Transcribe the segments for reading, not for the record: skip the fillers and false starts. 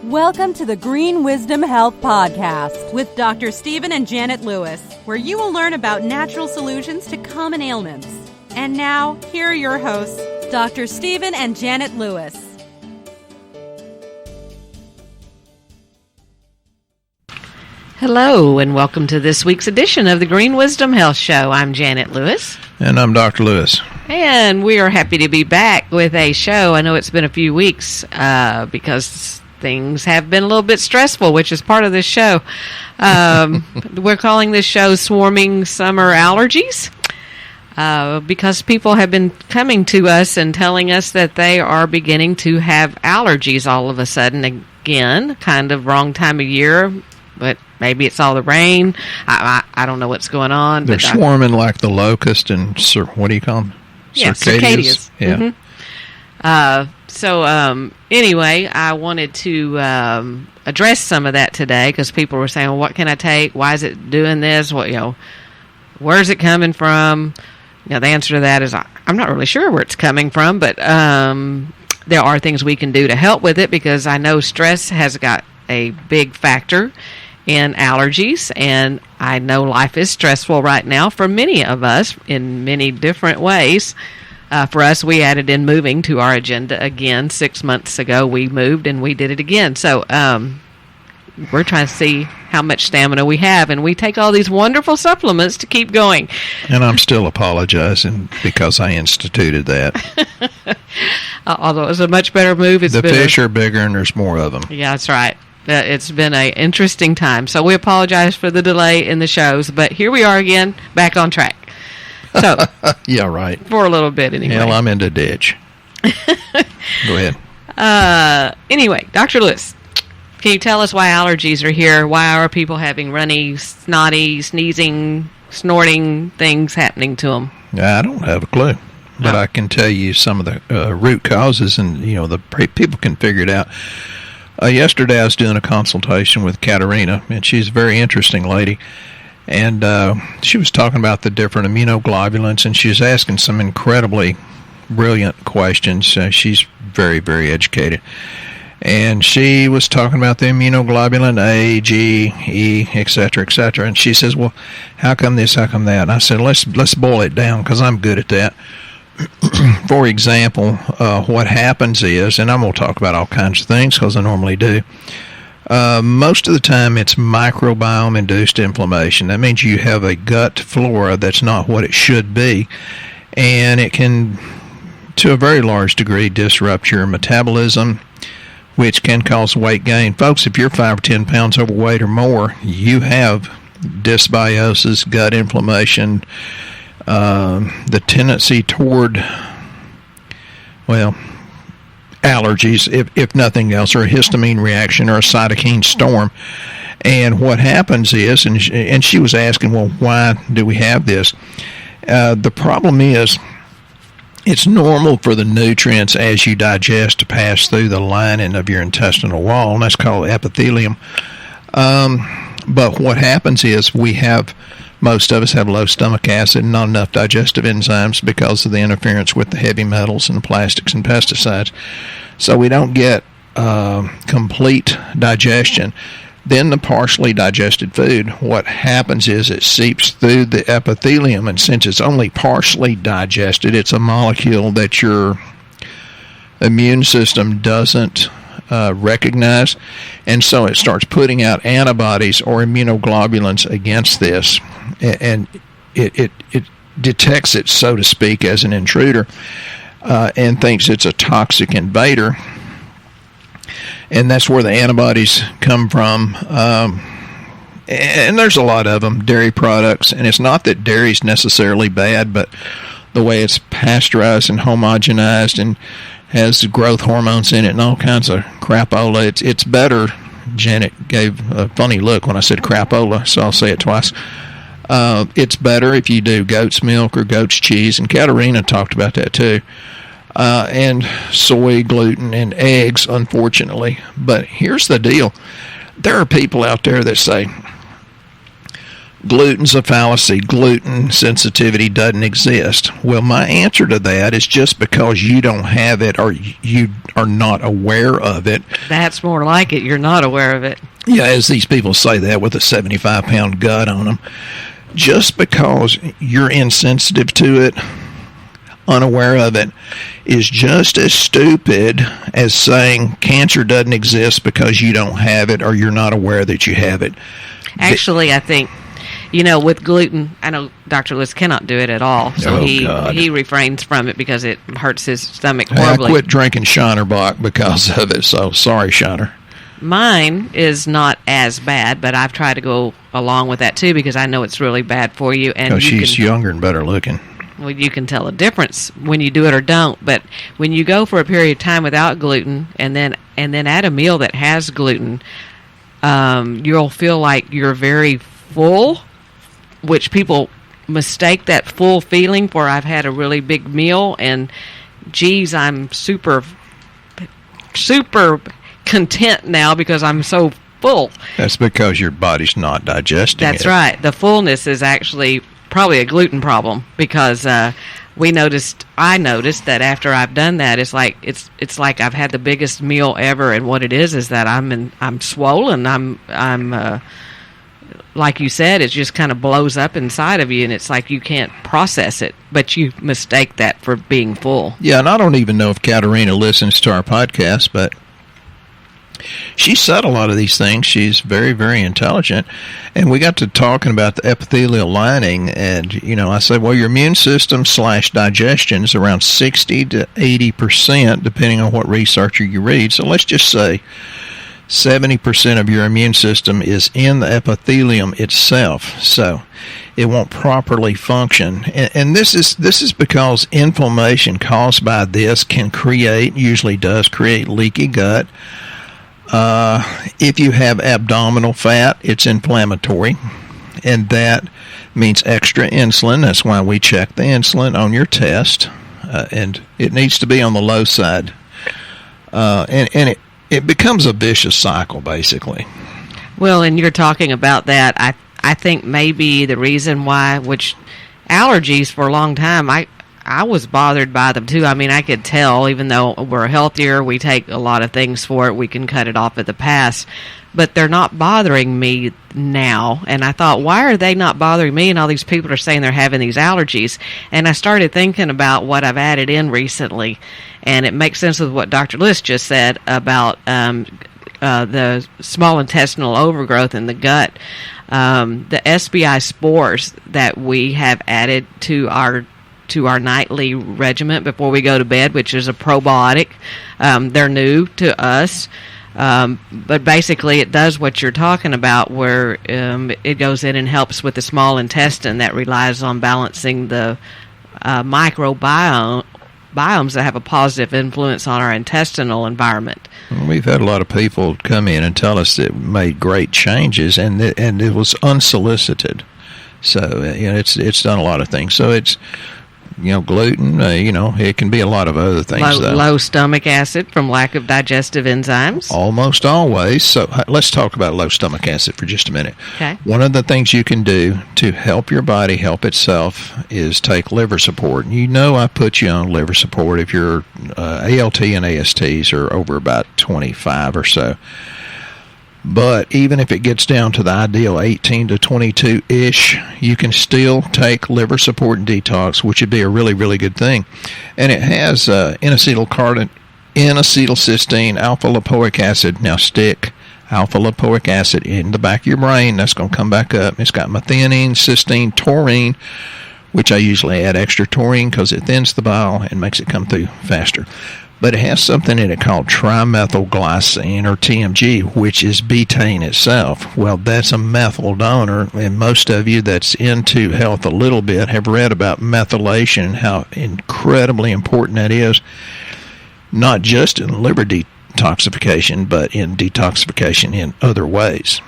Welcome to the Green Wisdom Health Podcast with Dr. Stephen and Janet Lewis, where you will learn about natural solutions to common ailments. And now, here are your hosts, Dr. Stephen and Janet Lewis. Hello, and welcome to this week's edition of the Green Wisdom Health Show. I'm Janet Lewis. And I'm Dr. Lewis. And we are happy to be back with a show. I know it's been a few weeks because things have been a little bit stressful, which is part of this show. We're calling this show Swarming Summer Allergies because people have been coming to us and telling us that they are beginning to have allergies all of a sudden again, kind of wrong time of year, but maybe it's all the rain. I don't know what's going on. They're swarming like the locust and, what do you call them? Yeah, cicadas. Yeah. Mm-hmm. Anyway, I wanted to address some of that today because people were saying, well, what can I take? Why is it doing this? Where's it coming from? The answer to that is I'm not really sure where it's coming from, but there are things we can do to help with it because I know stress has got a big factor in allergies, and I know life is stressful right now for many of us in many different ways. For us, we added in moving to our agenda again. 6 months ago, we moved, and we did it again. So we're trying to see how much stamina we have, and we take all these wonderful supplements to keep going. And I'm still apologizing because I instituted that. Although it was a much better move. The fish are bigger, and there's more of them. Yeah, that's right. It's been an interesting time. So we apologize for the delay in the shows, but here we are again, back on track. So, yeah, right. For a little bit, anyway. Hell, I'm in the ditch. Go ahead. Anyway, Dr. Lewis, can you tell us why allergies are here? Why are people having runny, snotty, sneezing, snorting things happening to them? I don't have a clue, but I can tell you some of the root causes, and the people can figure it out. Yesterday, I was doing a consultation with Katerina, and she's a very interesting lady. And she was talking about the different immunoglobulins, and she was asking some incredibly brilliant questions. She's very, very educated. And she was talking about the immunoglobulin A, G, E, et cetera, et cetera. And she says, well, how come this, how come that? And I said, let's boil it down because I'm good at that. For example, what happens is, and I'm going to talk about all kinds of things because I normally do, most of the time it's microbiome-induced inflammation. That means you have a gut flora that's not what it should be, and it can, to a very large degree, disrupt your metabolism, which can cause weight gain. Folks, if you're 5 or 10 pounds overweight or more, you have dysbiosis, gut inflammation, the tendency toward, allergies, if nothing else, or a histamine reaction or a cytokine storm. And what happens is, and she was asking, well, why do we have this? The problem is, it's normal for the nutrients as you digest to pass through the lining of your intestinal wall, and that's called epithelium. But what happens is most of us have low stomach acid and not enough digestive enzymes because of the interference with the heavy metals and the plastics and pesticides. So we don't get complete digestion. Then the partially digested food, what happens is it seeps through the epithelium, and since it's only partially digested, it's a molecule that your immune system doesn't recognize, and so it starts putting out antibodies or immunoglobulins against this, and it detects it, so to speak, as an intruder, and thinks it's a toxic invader, and that's where the antibodies come from. And there's a lot of them, dairy products, and it's not that dairy's necessarily bad, but the way it's pasteurized and homogenized and has growth hormones in it and all kinds of crapola. It's better. Janet gave a funny look when I said crapola, so I'll say it twice. It's better if you do goat's milk or goat's cheese, and Katerina talked about that too. And soy, gluten, and eggs, unfortunately. But here's the deal. There are people out there that say, gluten's a fallacy. Gluten sensitivity doesn't exist. Well, my answer to that is just because you don't have it or you are not aware of it. That's more like it. You're not aware of it. Yeah, as these people say that with a 75-pound gut on them. Just because you're insensitive to it, unaware of it, is just as stupid as saying cancer doesn't exist because you don't have it or you're not aware that you have it. Actually, I think, with gluten, I know Dr. Lewis cannot do it at all, so he refrains from it because it hurts his stomach horribly. I quit drinking Shinerbach because of it, so sorry, Shiner. Mine is not as bad, but I've tried to go along with that too because I know it's really bad for you. And she's younger and better looking. Well, you can tell a difference when you do it or don't. But when you go for a period of time without gluten and then add a meal that has gluten, you'll feel like you're very full, which people mistake that full feeling for I've had a really big meal and, geez, I'm super content now because I'm so full. That's because your body's not digesting it. That's right. The fullness is actually probably a gluten problem because I noticed that after I've done that, it's like I've had the biggest meal ever, and what it is that I'm swollen. I'm like you said, it just kind of blows up inside of you, and it's like you can't process it, but you mistake that for being full. Yeah, and I don't even know if Katerina listens to our podcast, but she said a lot of these things. She's very, very intelligent. And we got to talking about the epithelial lining. And, I said, well, your immune system / digestion is around 60 to 80%, depending on what researcher you read. So let's just say 70% of your immune system is in the epithelium itself. So it won't properly function. And this is because inflammation caused by this usually does create leaky gut. If you have abdominal fat, it's inflammatory, and that means extra insulin. That's why we check the insulin on your test, and it needs to be on the low side. And it becomes a vicious cycle, basically. Well, and you're talking about that. I think maybe the reason why, which allergies for a long time, I was bothered by them too. I mean, I could tell, even though we're healthier, we take a lot of things for it, we can cut it off at the pass, but they're not bothering me now. And I thought, why are they not bothering me? And all these people are saying they're having these allergies. And I started thinking about what I've added in recently, and it makes sense with what Dr. Lewis just said about the small intestinal overgrowth in the gut. The SBI spores that we have added to our nightly regimen before we go to bed, which is a probiotic. They're new to us, but basically it does what you're talking about, where it goes in and helps with the small intestine that relies on balancing the microbiomes that have a positive influence on our intestinal environment. We've had a lot of people come in and tell us it made great changes, and it was unsolicited. So it's done a lot of things. So it's gluten, it can be a lot of other things. Low stomach acid from lack of digestive enzymes. Almost always. So let's talk about low stomach acid for just a minute. Okay. One of the things you can do to help your body help itself is take liver support. I put you on liver support if your ALT and ASTs are over about 25 or so. But even if it gets down to the ideal 18 to 22-ish, you can still take liver support and detox, which would be a really, really good thing. And it has N-acetylcysteine, alpha-lipoic acid. Now stick alpha-lipoic acid in the back of your brain. That's going to come back up. It's got methionine, cysteine, taurine, which I usually add extra taurine because it thins the bile and makes it come through faster. But it has something in it called trimethylglycine, or TMG, which is betaine itself. Well, that's a methyl donor, and most of you that's into health a little bit have read about methylation and how incredibly important that is, not just in liver detoxification, but in detoxification in other ways.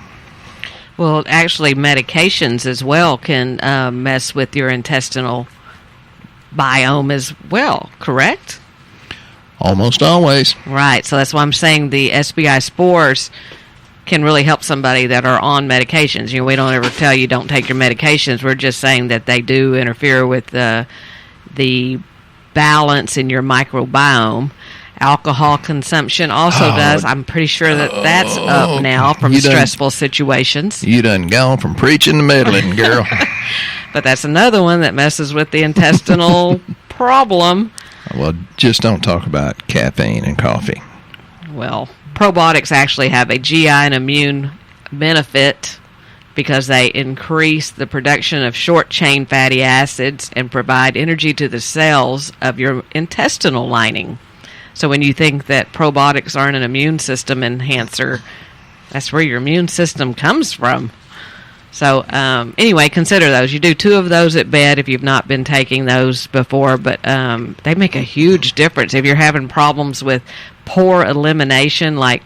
Well, actually, medications as well can mess with your intestinal biome as well, correct? Almost always. Right. So that's why I'm saying the SBI spores can really help somebody that are on medications. You know, we don't ever tell you don't take your medications. We're just saying that they do interfere with the balance in your microbiome. Alcohol consumption also does. I'm pretty sure that's up now from stressful situations. You done gone from preaching to meddling, girl. But that's another one that messes with the intestinal problem. Well, just don't talk about caffeine and coffee. Well, probiotics actually have a GI and immune benefit because they increase the production of short-chain fatty acids and provide energy to the cells of your intestinal lining. So when you think that probiotics aren't an immune system enhancer, that's where your immune system comes from. So anyway, consider those. You do 2 of those at bed if you've not been taking those before, but they make a huge difference. If you're having problems with poor elimination, like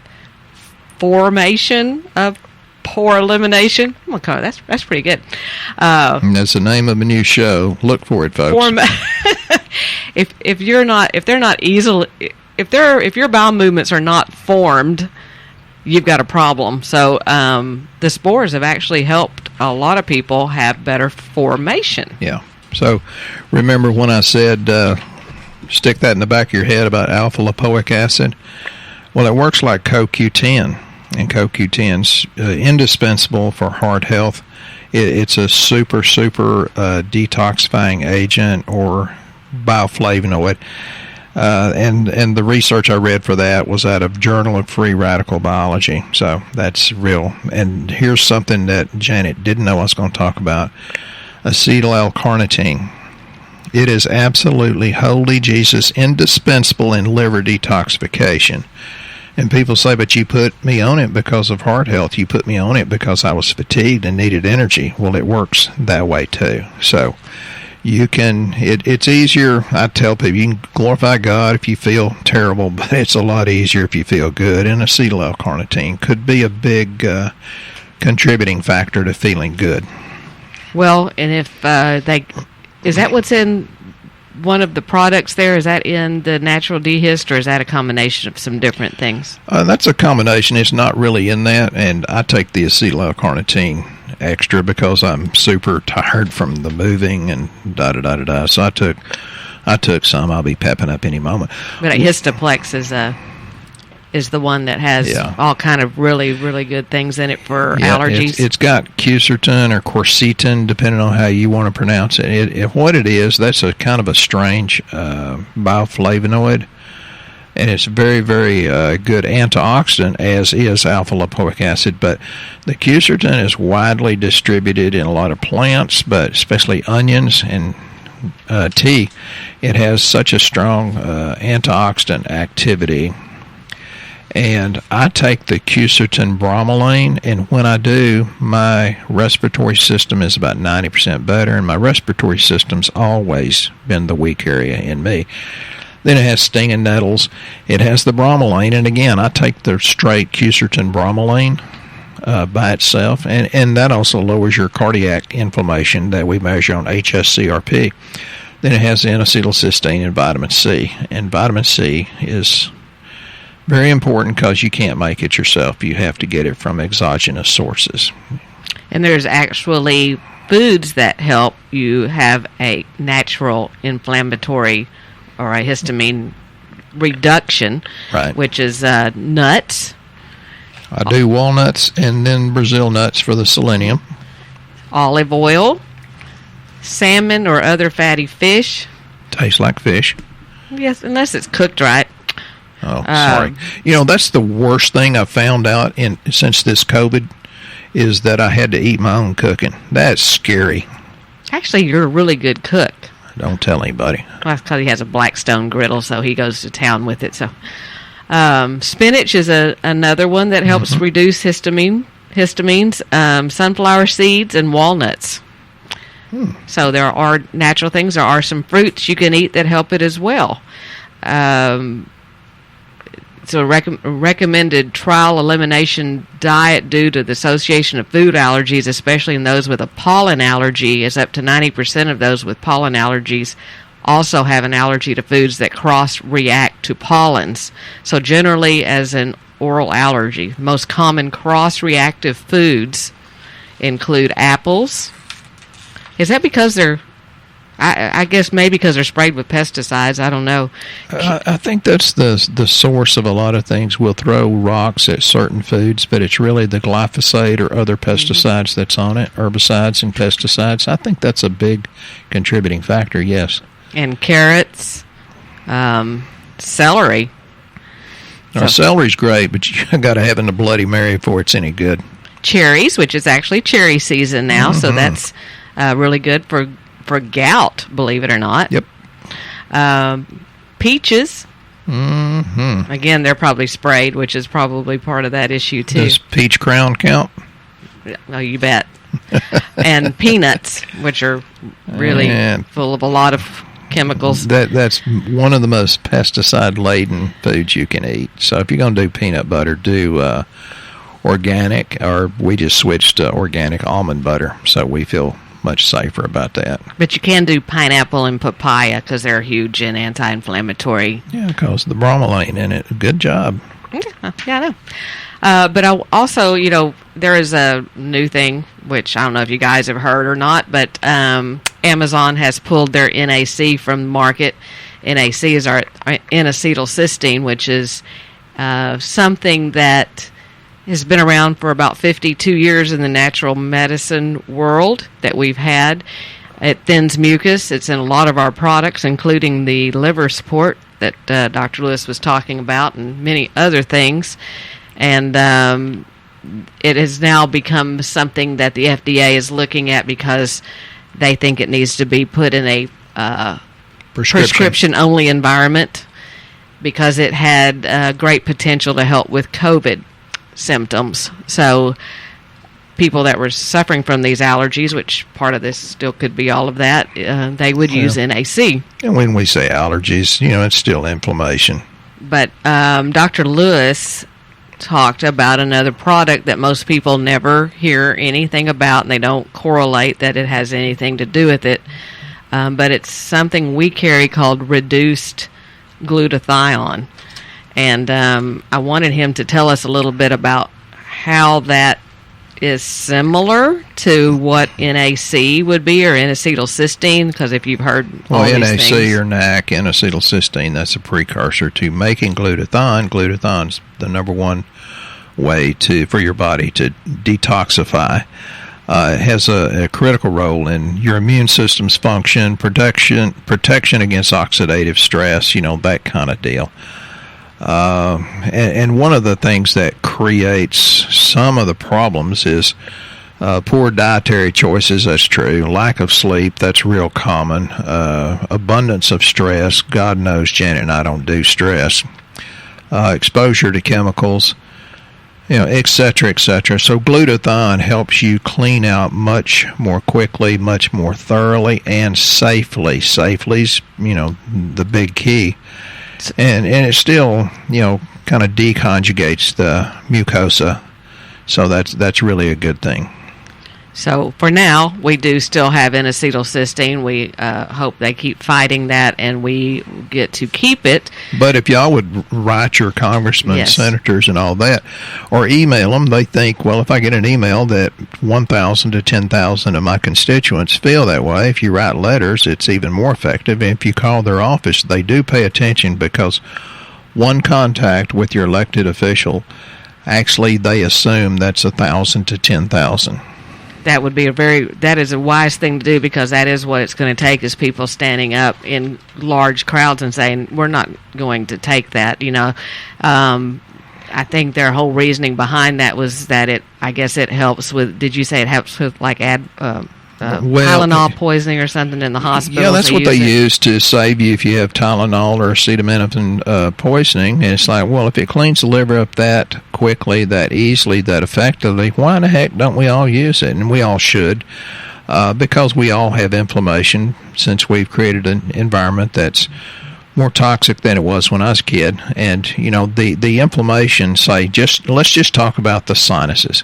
formation of poor elimination, oh my God, that's pretty good. And that's the name of a new show. Look for it, folks. If your bowel movements are not formed, you've got a problem. So the spores have actually helped a lot of people have better formation. Yeah. So remember when I said stick that in the back of your head about alpha-lipoic acid? Well, it works like CoQ10, and CoQ10's indispensable for heart health. It's a super detoxifying agent or bioflavonoid. And the research I read for that was out of Journal of Free Radical Biology. So that's real. And here's something that Janet didn't know I was going to talk about. Acetyl L-carnitine. It is absolutely, holy Jesus, indispensable in liver detoxification. And people say, but you put me on it because of heart health. You put me on it because I was fatigued and needed energy. Well, it works that way too. So you can, it's easier. I tell people you can glorify God if you feel terrible, but it's a lot easier if you feel good. And acetyl L-carnitine could be a big contributing factor to feeling good. Well, and if is that what's in one of the products there? Is that in the natural dehist, or is that a combination of some different things? That's a combination. It's not really in that, and I take the acetyl L-carnitine extra because I'm super tired from the moving and da-da-da-da-da. So I took some. I'll be pepping up any moment. But Histoplex is the one that has all kind of really, really good things in it for allergies. It's got quercetin or quercetin, depending on how you want to pronounce it. What it is, that's a kind of a strange bioflavonoid, and it's very, very good antioxidant, as is alpha-lipoic acid. But the quercetin is widely distributed in a lot of plants, but especially onions and tea. It has such a strong antioxidant activity. And I take the quercetin bromelain, and when I do, my respiratory system is about 90% better, and my respiratory system's always been the weak area in me. Then it has stinging nettles. It has the bromelain, and again, I take the straight quercetin bromelain by itself, and that also lowers your cardiac inflammation that we measure on HSCRP. Then it has the N-acetylcysteine and vitamin C, and vitamin C is very important because you can't make it yourself. You have to get it from exogenous sources. And there's actually foods that help you have a natural inflammatory or a histamine reduction, right, which is nuts. I do walnuts and then Brazil nuts for the selenium. Olive oil, salmon or other fatty fish. Tastes like fish. Yes, unless it's cooked right. Oh, sorry. That's the worst thing I've found out since this COVID is that I had to eat my own cooking. That's scary. Actually, you're a really good cook. Don't tell anybody. Well, that's because he has a Blackstone griddle, so he goes to town with it. So, spinach is another one that helps reduce histamines, sunflower seeds, and walnuts. So there are natural things. There are some fruits you can eat that help it as well. It's a recommended trial elimination diet due to the association of food allergies, especially in those with a pollen allergy, is up to 90% of those with pollen allergies also have an allergy to foods that cross-react to pollens. So generally, as an oral allergy. Most common cross-reactive foods include apples. Is that because they're, I guess maybe because they're sprayed with pesticides. I don't know. I think that's the source of a lot of things. We'll throw rocks at certain foods, but it's really the glyphosate or other pesticides that's on it, herbicides and pesticides. I think that's a big contributing factor, yes. And carrots, celery. Now, celery's great, but you got to have it in the Bloody Mary before it's any good. Cherries, which is actually cherry season now, so that's really good for gout, believe it or not. Yep. Peaches. Again, they're probably sprayed, which is probably part of that issue, too. Does peach crown count? Oh, you bet. And peanuts, which are really full of a lot of chemicals. That's one of the most pesticide-laden foods you can eat. So if you're going to do peanut butter, do organic, or we just switched to organic almond butter, so we feel much safer about that. But you can do pineapple and papaya because they're huge and anti-inflammatory. Yeah, because the bromelain in it. Good job. Yeah, I know. But I also, there is a new thing, which I don't know if you guys have heard or not, but Amazon has pulled their NAC from the market. NAC is our N-acetylcysteine, which is something that has been around for about 52 years in the natural medicine world that we've had. It thins mucus. It's in a lot of our products, including the liver support that Dr. Lewis was talking about and many other things. And it has now become something that the FDA is looking at because they think it needs to be put in a prescription-only environment because it had great potential to help with COVID symptoms. So people that were suffering from these allergies, which part of this still could be all of that, they would use NAC. And when we say allergies, it's still inflammation. But Dr. Lewis talked about another product that most people never hear anything about, and they don't correlate that it has anything to do with it. But it's something we carry called reduced glutathione. And I wanted him to tell us a little bit about how that is similar to what NAC would be, or N-acetylcysteine, because if you've heard all these NAC things. or NAC, N-acetylcysteine, that's a precursor to making glutathione. Glutathione's the number one way for your body to detoxify. It has a critical role in your immune system's function, protection against oxidative stress, that kind of deal. And one of the things that creates some of the problems is poor dietary choices. That's true. Lack of sleep, that's real common. Abundance of stress. God knows Janet and I don't do stress. Exposure to chemicals, et cetera, et cetera. So glutathione helps you clean out much more quickly, much more thoroughly, and safely. Safely's, the big key. And it still, kind of deconjugates the mucosa, so that's really a good thing. So for now, we do still have N-acetylcysteine. We hope they keep fighting that, and we get to keep it. But if y'all would write your congressmen, senators, and all that, or email them, they think, well, if I get an email that 1,000 to 10,000 of my constituents feel that way, if you write letters, it's even more effective. And if you call their office, they do pay attention, because one contact with your elected official, actually they assume that's 1,000 to 10,000. That would be that is a wise thing to do, because that is what it's going to take, is people standing up in large crowds and saying, we're not going to take that, I think their whole reasoning behind that was that I guess it helps with, did you say it helps with Tylenol poisoning or something in the hospital? Yeah, that's what they use to save you if you have Tylenol or acetaminophen poisoning. And it's like, well, if it cleans the liver up that quickly, that easily, that effectively, why in the heck don't we all use it? And we all should, because we all have inflammation, since we've created an environment that's more toxic than it was when I was a kid. And, the inflammation, let's just talk about the sinuses.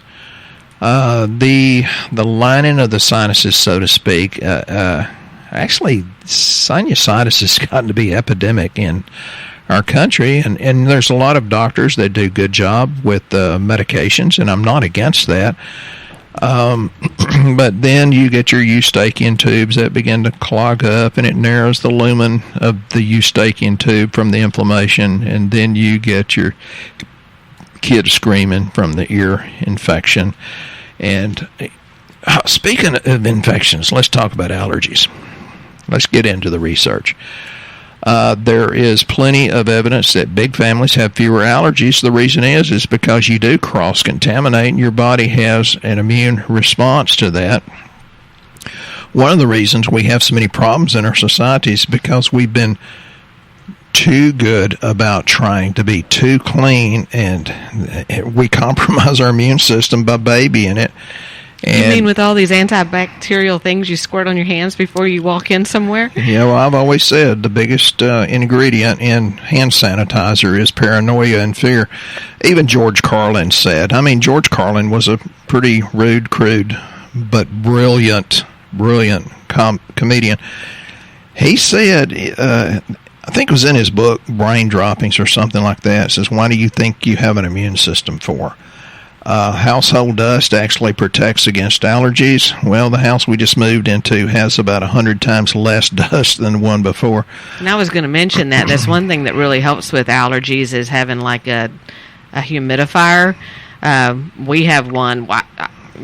The lining of the sinuses, so to speak, actually sinusitis has gotten to be epidemic in our country, and there's a lot of doctors that do a good job with medications, and I'm not against that. But then you get your eustachian tubes that begin to clog up, and it narrows the lumen of the eustachian tube from the inflammation, and then you get your kid screaming from the ear infection. And speaking of infections, let's talk about allergies. Let's get into the research. There is plenty of evidence that big families have fewer allergies. The reason is because you do cross-contaminate, and your body has an immune response to that. One of the reasons we have so many problems in our society is because we've been too good about trying to be too clean, and we compromise our immune system by babying it. And, you mean with all these antibacterial things you squirt on your hands before you walk in somewhere? Yeah, well, I've always said the biggest ingredient in hand sanitizer is paranoia and fear. Even George Carlin said, George Carlin was a pretty rude, crude, but brilliant comedian. He said, I think it was in his book, Brain Droppings or something like that, it says, why do you think you have an immune system for? Household dust actually protects against allergies. Well, the house we just moved into has about 100 times less dust than the one before. And I was going to mention that. That's one thing that really helps with allergies is having like a humidifier. We have one,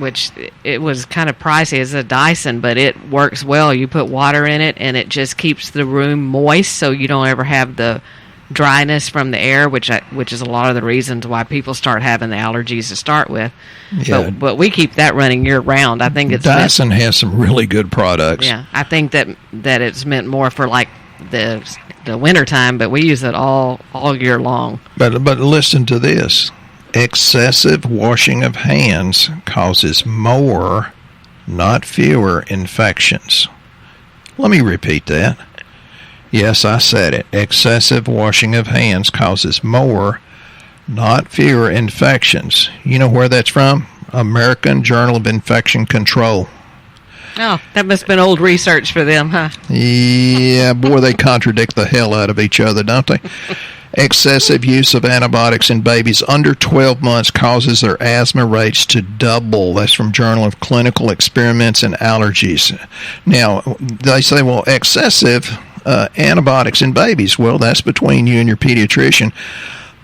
which it was kind of pricey. It's a Dyson, but it works well. You put water in it, and it just keeps the room moist, so you don't ever have the dryness from the air, which is a lot of the reasons why people start having the allergies to start with. Yeah. But we keep that running year round. I think it's Dyson has some really good products. Yeah, I think that it's meant more for like the winter time, but we use it all year long. But listen to this: excessive washing of hands causes more, not fewer, infections. Let me repeat that. Yes, I said it. Excessive washing of hands causes more, not fewer, infections. You know where that's from? American Journal of Infection Control. Oh, that must have been old research for them, huh? Yeah, boy, they contradict the hell out of each other, don't they? Excessive use of antibiotics in babies under 12 months causes their asthma rates to double. That's from Journal of Clinical Experiments in Allergies. Now, they say, well, excessive antibiotics in babies. Well, that's between you and your pediatrician.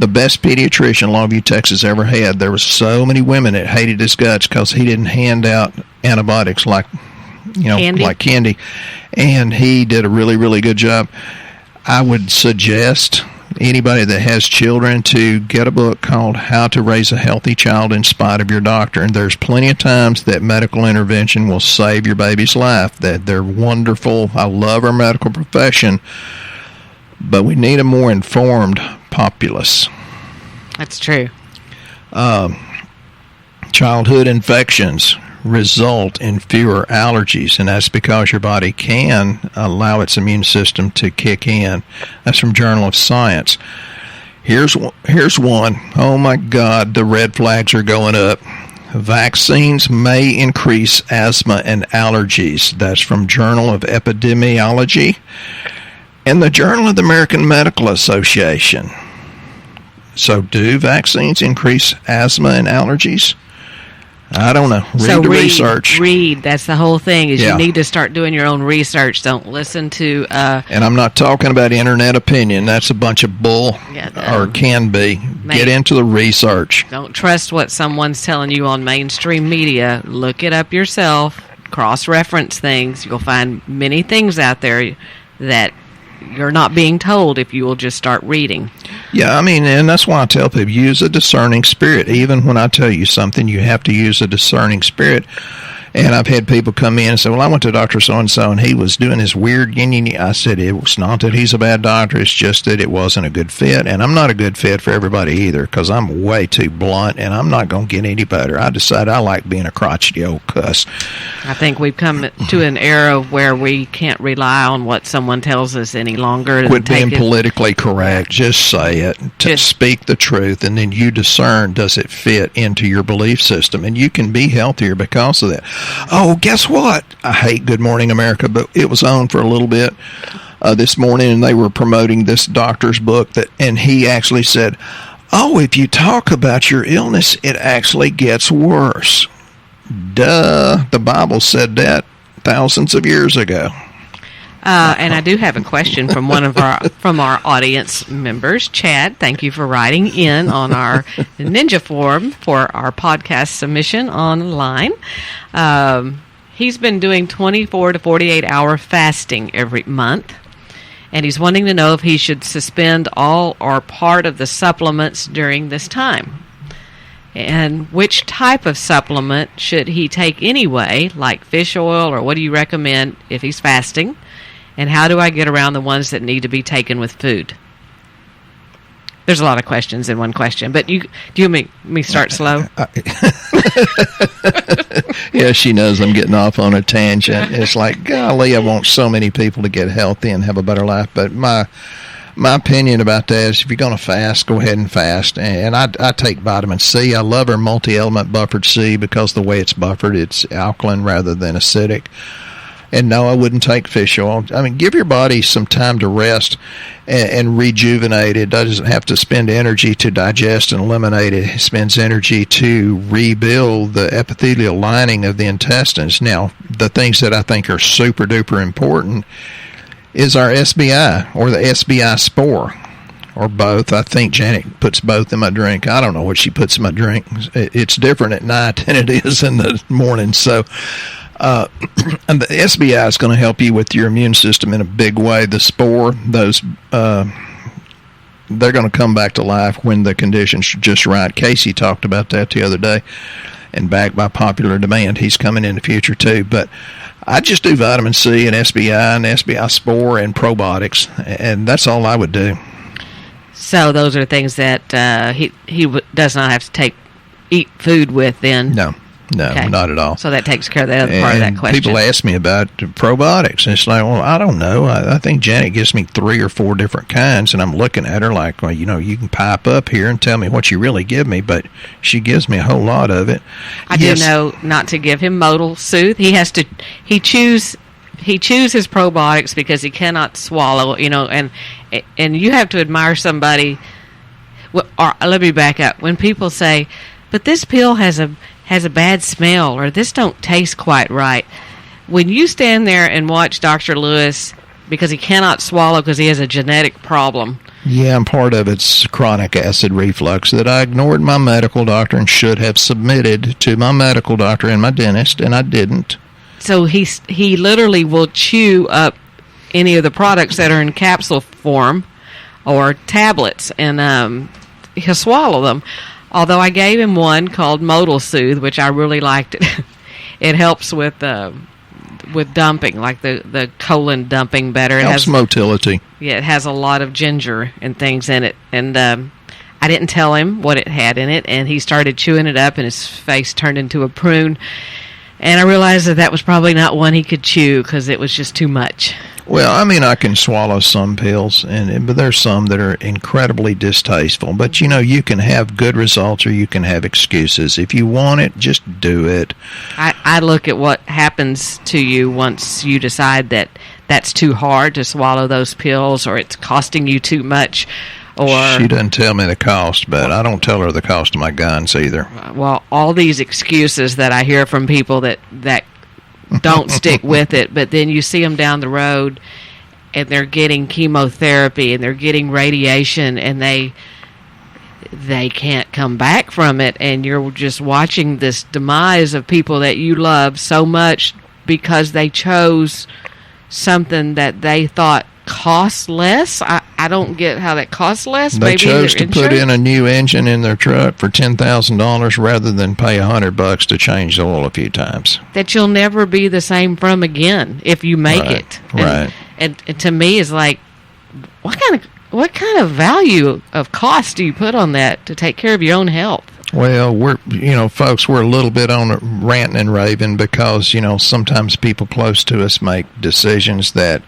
The best pediatrician Longview, Texas ever had. There were so many women that hated his guts because he didn't hand out antibiotics like candy. And he did a really, really good job. I would suggest anybody that has children to get a book called How to Raise a Healthy Child in Spite of Your Doctor. And there's plenty of times that medical intervention will save your baby's life, that they're wonderful. I love our medical profession, but we need a more informed populace. That's true. Childhood infections result in fewer allergies, and that's because your body can allow its immune system to kick in. That's from Journal of Science. Here's one. Oh my God, the red flags are going up. Vaccines may increase asthma and allergies. That's from Journal of Epidemiology and the Journal of the American Medical Association. So do vaccines increase asthma and allergies? I don't know. Read the research. Read. That's the whole thing. You need to start doing your own research. Don't listen to... and I'm not talking about internet opinion. That's a bunch of bull, or can be. Get into the research. Don't trust what someone's telling you on mainstream media. Look it up yourself. Cross-reference things. You'll find many things out there that you're not being told if you will just start reading. Yeah, and that's why I tell people, use a discerning spirit. Even when I tell you something, you have to use a discerning spirit. And I've had people come in and say, well, I went to Dr. So-and-so, and he was doing this weird yin. I said, it was not that he's a bad doctor. It's just that it wasn't a good fit. And I'm not a good fit for everybody either, because I'm way too blunt, and I'm not going to get any better. I decided I like being a crotchety old cuss. I think we've come to an era where we can't rely on what someone tells us any longer. Quit being politically correct. Just say it. Just speak the truth, and then you discern, does it fit into your belief system? And you can be healthier because of that. Oh, guess what? I hate Good Morning America, but it was on for a little bit. this morning, and they were promoting this doctor's book, and he actually said, "Oh, if you talk about your illness, it actually gets worse." Duh, the Bible said that thousands of years ago. And I do have a question from from our audience members. Chad, thank you for writing in on our Ninja form for our podcast submission online. He's been doing 24 to 48 hour fasting every month, and he's wanting to know if he should suspend all or part of the supplements during this time. And which type of supplement should he take anyway, like fish oil, or what do you recommend if he's fasting? And how do I get around the ones that need to be taken with food? There's a lot of questions in one question, but do you make me start slow? Yeah, she knows I'm getting off on a tangent. It's like, golly, I want so many people to get healthy and have a better life. But my opinion about that is if you're going to fast, go ahead and fast. And I take vitamin C. I love our multi-element buffered C because the way it's buffered, it's alkaline rather than acidic. And no, I wouldn't take fish oil. I mean, give your body some time to rest and rejuvenate. It doesn't have to spend energy to digest and eliminate it. It spends energy to rebuild the epithelial lining of the intestines. Now, the things that I think are super duper important is our SBI or the SBI spore or both. I think Janet puts both in my drink. I don't know what she puts in my drink. It's different at night than it is in the morning. So, and the SBI is going to help you with your immune system in a big way. The spore, those, they're going to come back to life when the conditions are just right. Casey talked about that the other day, and backed by popular demand, he's coming in the future too. But I just do vitamin C and SBI spore and probiotics, and that's all I would do. So those are things that he does not have to eat food with then? No, okay. Not at all. So that takes care of the other part of that question. People ask me about probiotics, and it's like, well, I don't know. I think Janet gives me 3 or 4 different kinds, and I'm looking at her like, well, you can pipe up here and tell me what you really give me, but she gives me a whole lot of it. I do know not to give him Modal Soothe. He chews his probiotics because he cannot swallow, and you have to admire somebody. Or let me back up. When people say, but this pill has a bad smell, or this don't taste quite right. When you stand there and watch Dr. Lewis, because he cannot swallow because he has a genetic problem. Yeah, and part of it's chronic acid reflux that I ignored my medical doctor and should have submitted to my medical doctor and my dentist, and I didn't. So he literally will chew up any of the products that are in capsule form or tablets, and he'll swallow them. Although I gave him one called Modal Soothe, which I really liked it. It helps with dumping, like the colon dumping better. It helps motility. Yeah, it has a lot of ginger and things in it. And I didn't tell him what it had in it, and he started chewing it up, and his face turned into a prune. And I realized that was probably not one he could chew because it was just too much. Well, I mean, I can swallow some pills, but there's some that are incredibly distasteful. But, you can have good results or you can have excuses. If you want it, just do it. I look at what happens to you once you decide that that's too hard to swallow those pills, or it's costing you too much. Or, she doesn't tell me the cost, but I don't tell her the cost of my guns either. Well, all these excuses that I hear from people that don't stick with it, but then you see them down the road and they're getting chemotherapy and they're getting radiation and they can't come back from it, and you're just watching this demise of people that you love so much because they chose something that they thought costs less. I don't get how that costs less. They chose to put in a new engine in their truck for $10,000 rather than pay $100 to change the oil a few times. That you'll never be the same from again if you make it. Right. And to me, is like, what kind of value of cost do you put on that to take care of your own health? Well, folks, we're a little bit on ranting and raving because, sometimes people close to us make decisions that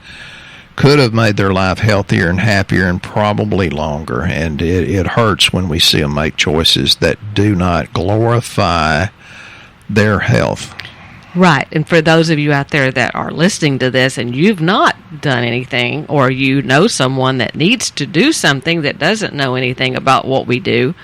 could have made their life healthier and happier and probably longer. And it hurts when we see them make choices that do not glorify their health. Right. And for those of you out there that are listening to this and you've not done anything, or you know someone that needs to do something that doesn't know anything about what we do,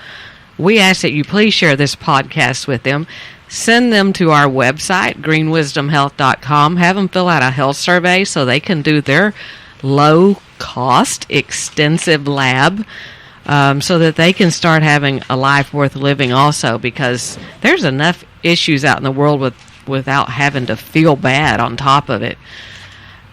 we ask that you please share this podcast with them. Send them to our website, greenwisdomhealth.com. Have them fill out a health survey so they can do their low-cost, extensive lab so that they can start having a life worth living also, because there's enough issues out in the world without having to feel bad on top of it.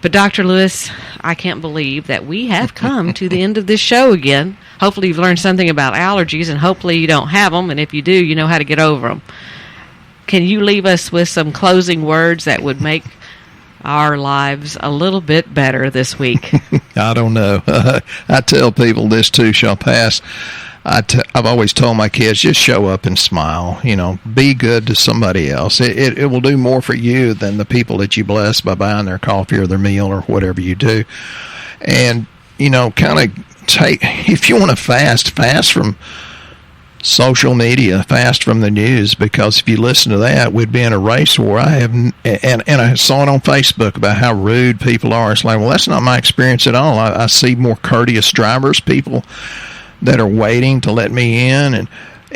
But Dr. Lewis, I can't believe that we have come to the end of this show again. Hopefully you've learned something about allergies, and hopefully you don't have them, and if you do, you know how to get over them. Can you leave us with some closing words that would make our lives a little bit better this week? I don't know. I tell people this too shall pass. I've always told my kids, just show up and smile. Be good to somebody else. It will do more for you than the people that you bless by buying their coffee or their meal or whatever you do. And, kind of if you want to fast from social media, fast from the news, because if you listen to that, we'd be in a race war. And I saw it on Facebook about how rude people are. It's like, well, that's not my experience at all. I see more courteous drivers, people that are waiting to let me in,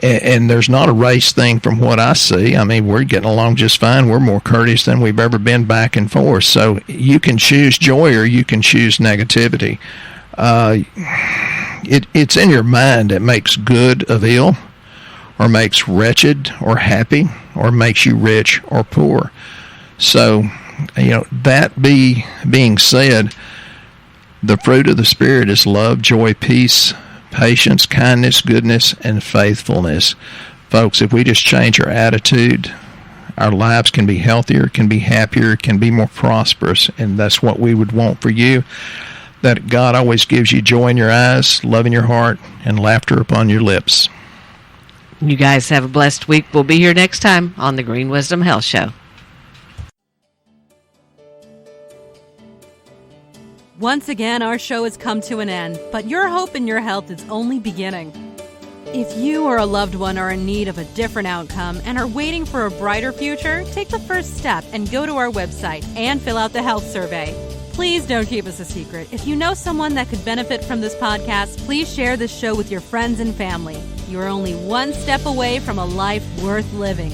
and there's not a race thing from what I see. I mean, we're getting along just fine. We're more courteous than we've ever been back and forth. So you can choose joy or you can choose negativity. It's in your mind that makes good of ill, or makes wretched or happy, or makes you rich or poor. So, that being said, the fruit of the Spirit is love, joy, peace, patience, kindness, goodness, and faithfulness. Folks, if we just change our attitude, our lives can be healthier, can be happier, can be more prosperous, and that's what we would want for you. That God always gives you joy in your eyes, love in your heart, and laughter upon your lips. You guys have a blessed week. We'll be here next time on the Green Wisdom Health Show. Once again, our show has come to an end, but your hope in your health is only beginning. If you or a loved one are in need of a different outcome and are waiting for a brighter future, take the first step and go to our website and fill out the health survey. Please don't keep us a secret. If you know someone that could benefit from this podcast, please share this show with your friends and family. You are only one step away from a life worth living.